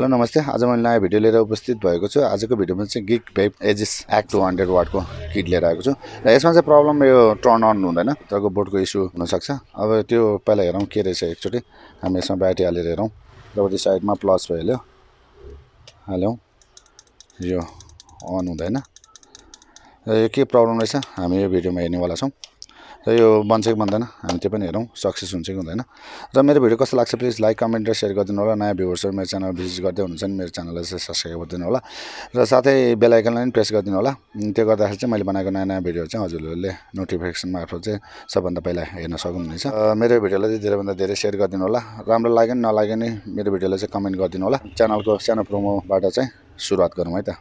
Hello नमस्ते। आज मैले नयाँ भिडियो लिएर उपस्थित भएको छु। आजको भिडियोमा चाहिँ गिग भेप एजिस एक्ट 200 वाटको किट लिएर आएको छु र यसमा चाहिँ प्रब्लम यो टर्न अन हुँदैन, तपाईँको बोर्डको इस्यु हुनसक्छ। अब त्यो पहिला हेरौँ के रहेछ एकचोटि। हामी यसमा ब्याट्री हालेर हेरौँ। जब साइडमा प्लस भइहाल्यो, हाल्यौँ, यो अन हुँदैन र यो के प्रब्लम रहेछ हामी यो भिडियोमा हेर्नेवाला छौँ र यो बन्छ कि बन्दैन हामी त्यो पनि हेरौँ, सक्सेस हुन्छ कि हुँदैन। र मेरो भिडियो कस्तो लाग्छ प्लिज लाइक कमेन्ट र सेयर गरिदिनु होला। नयाँ भ्युवर्सहरू मेरो च्यानल भिजिट गर्दै हुनुहुन्छ भने मेरो च्यानललाई चाहिँ सब्सक्राइब गरिदिनु होला र साथै बेल आइकनलाई पनि प्रेस गरिदिनु होला। त्यो गर्दाखेरि चाहिँ मैले बनाएको नयाँ नयाँ भिडियोहरू चाहिँ हजुरहरूले नोटिफिकेसन मार्फत चाहिँ सबभन्दा पहिला हेर्न सक्नुहुनेछ। मेरो भिडियोलाई चाहिँ धेरैभन्दा धेरै सेयर गरिदिनु होला। राम्रो लाग्यो नि नलाग्यो नि मेरो भिडियोलाई चाहिँ कमेन्ट गरिदिनु होला। च्यानलको सानो प्रोमोबाट चाहिँ सुरुवात गरौँ है त।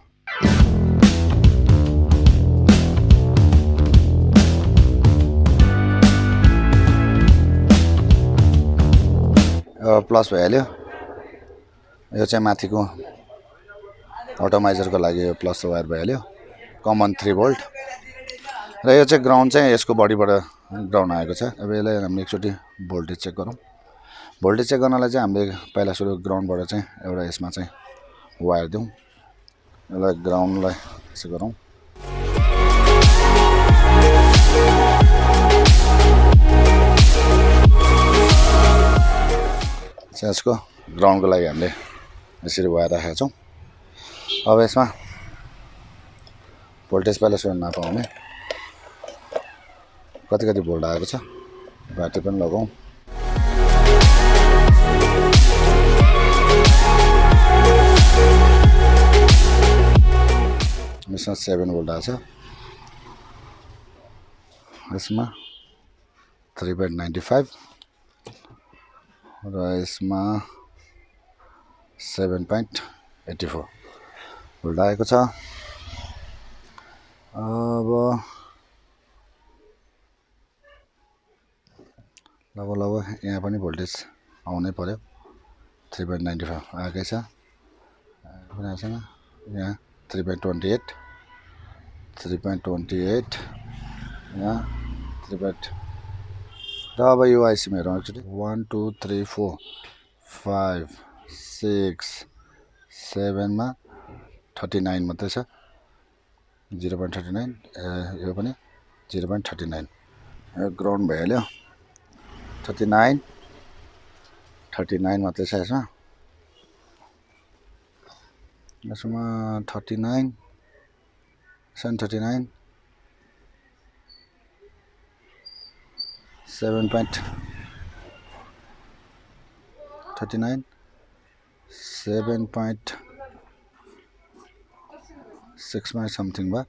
प्लस भइहाल्यो। यो चाहिँ माथिको अटोमाइजरको लागि यो प्लस वायर भइहाल्यो। कमन 3 भोल्ट र यो चाहिँ ग्राउन्ड चाहिँ यसको बडीबाट ग्राउन्ड आएको छ। अब यसलाई हामी एकचोटि भोल्टेज चेक गरौँ। भोल्टेज चेक गर्नलाई चाहिँ हामीले पहिला सुरु ग्राउन्डबाट चाहिँ एउटा यसमा चाहिँ वायर दिउँ। यसलाई ग्राउन्डलाई यसो गरौँ। यसको ग्राउन्डको लागि हामीले यसरी वायर राखेका छौँ। अब यसमा भोल्टेज पहिला सुरु नापौँ भने कति कति भोल्ट आएको छ। ब्याट्री पनि लगाउँ। यसमा 7 भोल्ट आएको छ। यसमा 3.95 र यसमा 7.84 भोल्ट आएको छ। अब लगभग यहाँ पनि भोल्टेज आउनै पर्यो। 3.95 आएकै छ। यहाँ 3.28 यहाँ 3. र अब यो आइसीमा हेरौँ एकचोटि। 1 2 3 4 5 6 7 मा 39 मात्रै छ। 0.39 यो पनि 0.39 ग्राउन्ड भइहाल्यो। 39 मात्रै छ यसमा। 39 7.39 7.39 7.6 मा समथिङ भयो।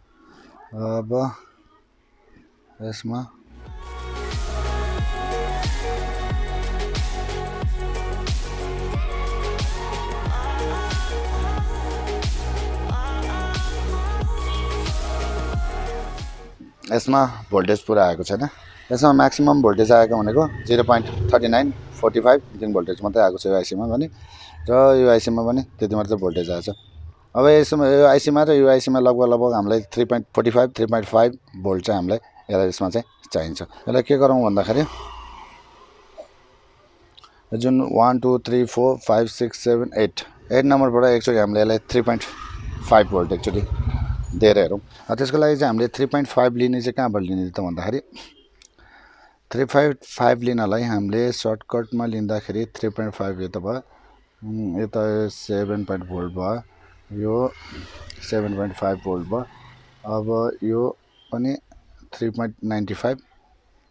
अब यसमा भोल्टेज पुरा आएको छैन। यसमा म्याक्सिमम भोल्टेज आएको भनेको 0.39 45 दिन भोल्टेज मात्रै आएको छ यो आइसीमा पनि र यो आइसीमा पनि त्यति मात्रै भोल्टेज आएको छ। अब यसमा यो आइसीमा र यो आइसीमा लगभग हामीलाई 3.45 3.5 भोल्ट चाहिँ हामीलाई यसमा चाहिँ चाहिन्छ। यसलाई के गरौँ भन्दाखेरि जुन 1 2 3 4 5 6 7 8 नम्बरबाट एकचोटि हामीले यसलाई 3.5 भोल्ट एकचोटि दिएर हेरौँ। त्यसको लागि चाहिँ हामीले 3.5 लिने चाहिँ कहाँबाट लिने त भन्दाखेरि 3.5 लिनलाई हामीले सर्टकटमा लिँदाखेरि 3.5 यो त भयो, यो त 7 भोल्ट भयो, यो 7.5 भोल्ट भयो। अब यो पनि 3.95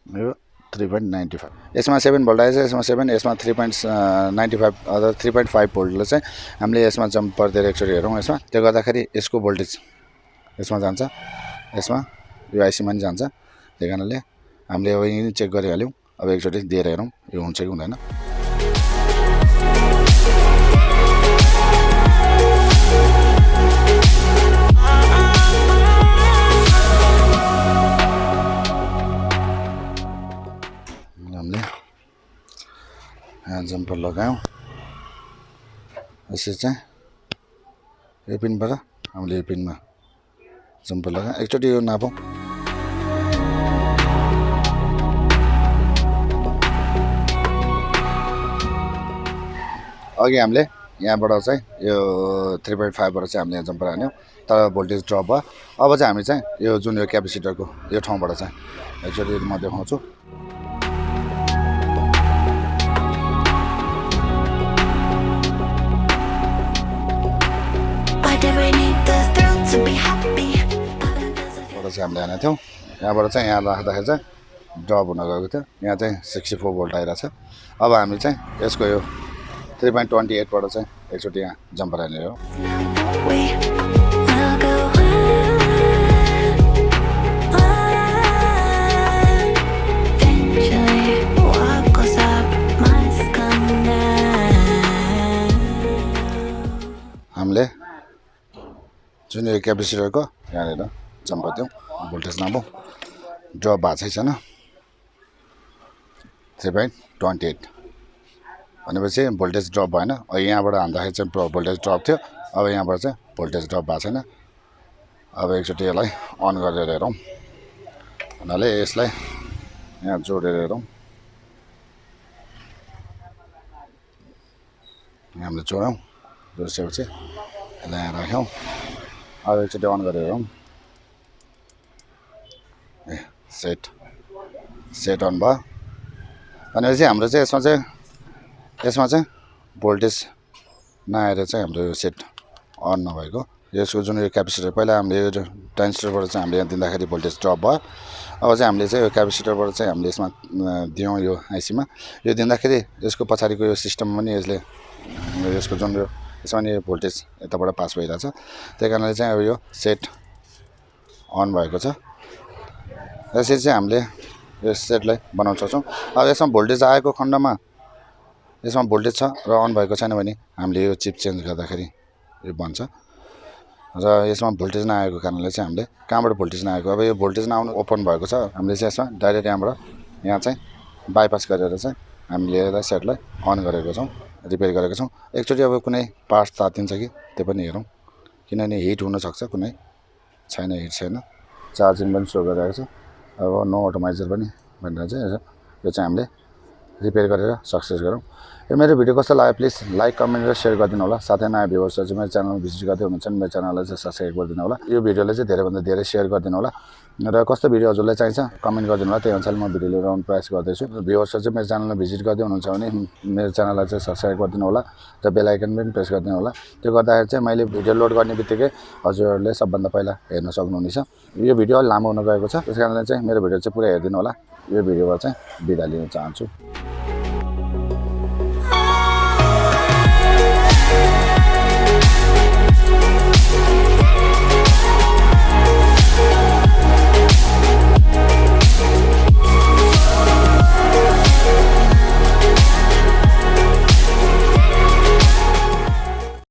यो 3.95 यसमा 7 भोल्ट आएछ। यसमा 7 यसमा 3.95 अथवा 3.5 भोल्टले चाहिँ हामीले यसमा जम्प पर्दै एकचोटि हेरौँ। यसमा त्यो गर्दाखेरि यसको भोल्टेज यसमा जान्छ, यसमा यो आइसीमा पनि जान्छ। त्यही कारणले हामीले अब यही चेक गरिहाल्यौँ। अब एकचोटि दिएर हेरौँ यो हुन्छ कि हुँदैन। हामीले यहाँ जम्पर लगायौँ। यसरी चाहिँ यो पिनबाट हामीले यो पिनमा जम्पर लगायौँ। एकचोटि यो नापौँ। अघि हामीले यहाँबाट चाहिँ यो 3.5 बाट चाहिँ हामीले यहाँ जम्पर हान्यौँ तर भोल्टेज ड्रप भयो अब चाहिँ हामी चाहिँ यो जुन यो क्यापेसिटरको यो ठाउँबाट चाहिँ एक्चुअली म देखाउँछु चाहिँ हामीले हानेको थियौँ यहाँबाट चाहिँ यहाँ राख्दाखेरि चाहिँ ड्रप हुन गएको थियो यहाँ चाहिँ 64 भोल्ट आइरहेछ अब हामी चाहिँ यसको यो 3.28 बाट चाहिँ एकचोटि यहाँ जम्पर हानेर हो हामीले जुन यो क्यापेसिटरको यहाँनिर जम्पर दियौँ भोल्टेज नभयो ड्रप भएको छैन 3.28 भनेपछि भोल्टेज ड्रप भएन यहाँबाट हान्दाखेरि चाहिँ भोल्टेज ड्रप थियो अब यहाँबाट चाहिँ भोल्टेज ड्रप भएको छैन अब एकचोटि यसलाई अन गरेर हेरौँ हुनाले यसलाई यहाँ जोडेर हेरौँ हामीले जोड्यौँ जोडिसकेपछि यसलाई यहाँ राख्यौँ अब एकचोटि अन गरेर हेरौँ ए सेट अन भयो भनेपछि हाम्रो चाहिँ यसमा चाहिँ भोल्टेज नआएर चाहिँ हाम्रो यो सेट अन नभएको यसको जुन यो क्यापेसिटर पहिला हामीले यो ट्रान्जिस्टरबाट चाहिँ हामीले यहाँ दिँदाखेरि भोल्टेज ड्रप भयो अब चाहिँ हामीले चाहिँ यो क्यापेसिटरबाट चाहिँ हामीले यसमा दियौँ यो आइसीमा यो दिँदाखेरि यसको पछाडिको यो सिस्टममा पनि यसले यसको जुन यो यसमा नि भोल्टेज यताबाट पास भइरहेछ त्यही कारणले चाहिँ अब यो सेट अन भएको छ यसरी चाहिँ हामीले यो सेटलाई बनाउन सक्छौँ अब यसमा भोल्टेज आएको खण्डमा यसमा भोल्टेज छ र अन भएको छैन भने हामीले यो चिप चेन्ज गर्दाखेरि यो बन्छ र यसमा भोल्टेज नआएको कारणले चाहिँ हामीले कहाँबाट भोल्टेज नआएको अब यो भोल्टेज नआउनु ओपन भएको छ हामीले चाहिँ यसमा डाइरेक्ट यहाँबाट यहाँ चाहिँ बाइपास गरेर चाहिँ हामीले यसलाई सेटलाई अन गरेको छौँ रिपेयर गरेको छौँ एकचोटि अब कुनै पार्ट्स तातिन्छ कि त्यो पनि हेरौँ किनभने हिट हुनसक्छ कुनै छैन हिट छैन चार्जिङ पनि सो गरिरहेको छ अब नो अटोमाइजर पनि भनेर चाहिँ यो चाहिँ हामीले रिपेयर गरेर सक्सेस गरौँ यो मेरो भिडियो कस्तो लाग्यो प्लिज लाइक कमेन्ट र सेयर गरिदिनु होला साथै नयाँ भ्युवर्सहरू चाहिँ मेरो च्यानलमा भिजिट गर्दै हुनुहुन्छ भने मेरो च्यानललाई चाहिँ सब्सक्राइब गरिदिनु होला यो भिडियोलाई चाहिँ धेरैभन्दा धेरै सेयर गरिदिनु होला र कस्तो भिडियो हजुरलाई चाहिन्छ कमेन्ट गरिदिनु होला त्यही अनुसार म भिडियो लिएर आउने प्रयास गर्दैछु भ्युवर्सहरू चाहिँ मेरो च्यानलमा भिजिट गर्दै हुनुहुन्छ भने मेरो च्यानललाई चाहिँ सब्सक्राइब गरिदिनु होला र बेल आइकन पनि प्रेस गरिदिनु होला त्यो गर्दाखेरि चाहिँ मैले भिडियो लोड गर्ने बित्तिकै हजुरहरूले सबभन्दा पहिला हेर्न सक्नुहुनेछ यो भिडियो लामो हुन गएको छ त्यस कारणले चाहिँ मेरो भिडियो चाहिँ पुरै हेरिदिनु होला यो भिडियोबाट चाहिँ बिदा लिन चाहन्छु